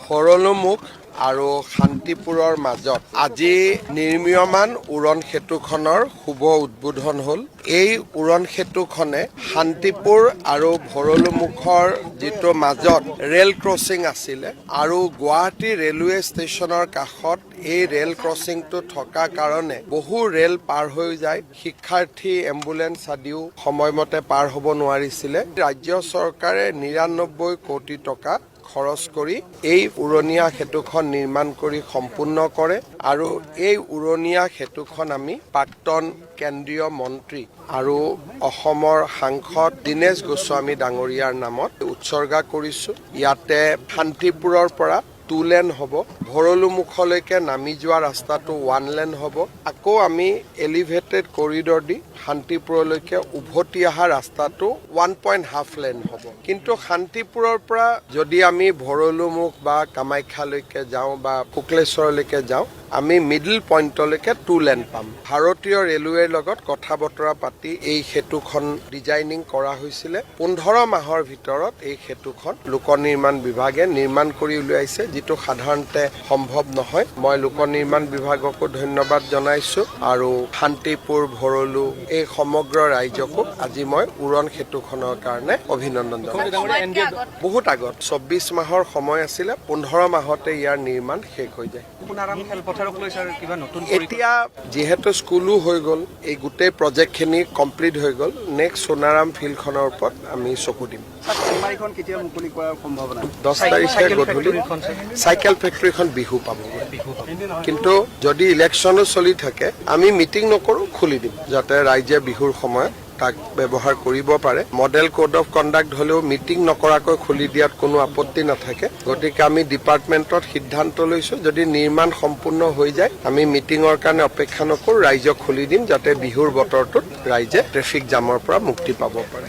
ভৰলুমুখ আৰু শান্তিপুৰৰ মাজত আজি নিৰ্মীয়মান উৰণ সেতুখনৰ শুভ উদ্বোধন হ'ল। এই উৰণ সেতুখনে শান্তিপুৰ আৰু ভৰলুমুখৰ যিটো মাজত ৰেল ক্ৰছিং আছিলে আৰু গুৱাহাটী ৰেলৱে ষ্টেচনৰ কাষত এই ৰেল ক্ৰছিংটো থকা কাৰণে বহু ৰেল পাৰ হৈ যায়। শিক্ষাৰ্থী, এম্বুলেন্স আদিও সময়মতে পাৰ হ'ব নোৱাৰিছিলে। ৰাজ্য চৰকাৰে ৯৯ কোটি টকা খৰচ কৰি এই উৰণীয়া সেতুখন নিৰ্মাণ কৰি সম্পূৰ্ণ কৰে আৰু এই উৰণীয়া সেতুখন আমি প্ৰাক্তন কেন্দ্ৰীয় মন্ত্ৰী আৰু অসমৰ সাংসদ দীনেশ গোস্বামী ডাঙৰীয়াৰ নামত উৎসৰ্গা কৰিছোঁ। ইয়াতে শান্তিপুৰৰ পৰা 2 লেন হ'ব, ভৰলুমুখলৈকে নামি যোৱা ৰাস্তাটো 1 লেন হ'ব। আকৌ আমি এলিভেটেড কৰিডৰ দি শান্তিপুৰলৈকে উভতি অহা ৰাস্তাটো 1.5 লেন হ'ব। কিন্তু শান্তিপুৰৰ পৰা যদি আমি ভৰলুমুখ বা কামাখ্যালৈকে যাওঁ বা শুক্লেশ্বৰলৈকে যাওঁ, আমি মিডল পইণ্টলৈকে 2 লেন পাম। ভাৰতীয় ৰেলৱেৰ লগত কথা বতৰা পাতি এই সেতুখন ডিজাইনিং কৰা হৈছিলে। 15 মাহৰ ভিতৰত এই সেতুখন লোক নিৰ্মাণ বিভাগে নিৰ্মাণ কৰি উলিয়াইছে, যিটো সাধাৰণতে সম্ভৱ নহয়। মই লোক নিৰ্মাণ বিভাগকো ধন্যবাদ জনাইছোঁ আৰু শান্তিপুৰ, ভৰলু এই সমগ্ৰ ৰাইজকো আজি মই উৰণ সেতুখনৰ কাৰণে অভিনন্দন জনাইছোঁ। বহুত আগত 24 মাহৰ সময় আছিলে, 15 মাহতে ইয়াৰ নিৰ্মাণ শেষ হৈ যায়। এতিয়া যিহেতু স্কুলো হৈ গ'ল, এই গোটেই প্ৰজেক্টখিনি কমপ্লিট হৈ গ'ল, নেক্সট সোণাৰাম ফিল্ডখনৰ ওপৰত আমি চকু দিম। 10 তাৰিখে গধূলি চাইকেল ফেক্টৰীখন বিহু পাবগৈ। কিন্তু যদি ইলেকশ্যনো চলি থাকে আমি মিটিং নকৰোঁ, খুলি দিম যাতে ৰাইজে বিহুৰ সময়ত তাক ব্যৱহাৰ কৰিব পাৰে। মডেল কোড অফ কণ্ডাক্ট হ'লেও মিটিং নকৰাকৈ খুলি দিয়াত কোনো আপত্তি নাথাকে। গতিকে আমি ডিপাৰ্টমেণ্টত সিদ্ধান্ত লৈছোঁ, যদি নিৰ্মাণ সম্পূৰ্ণ হৈ যায় আমি মিটিঙৰ কাৰণে অপেক্ষা নকৰোঁ, ৰাইজক খুলি দিম যাতে বিহুৰ বতৰটোত ৰাইজে ট্ৰেফিক জামৰ পৰা মুক্তি পাব পাৰে।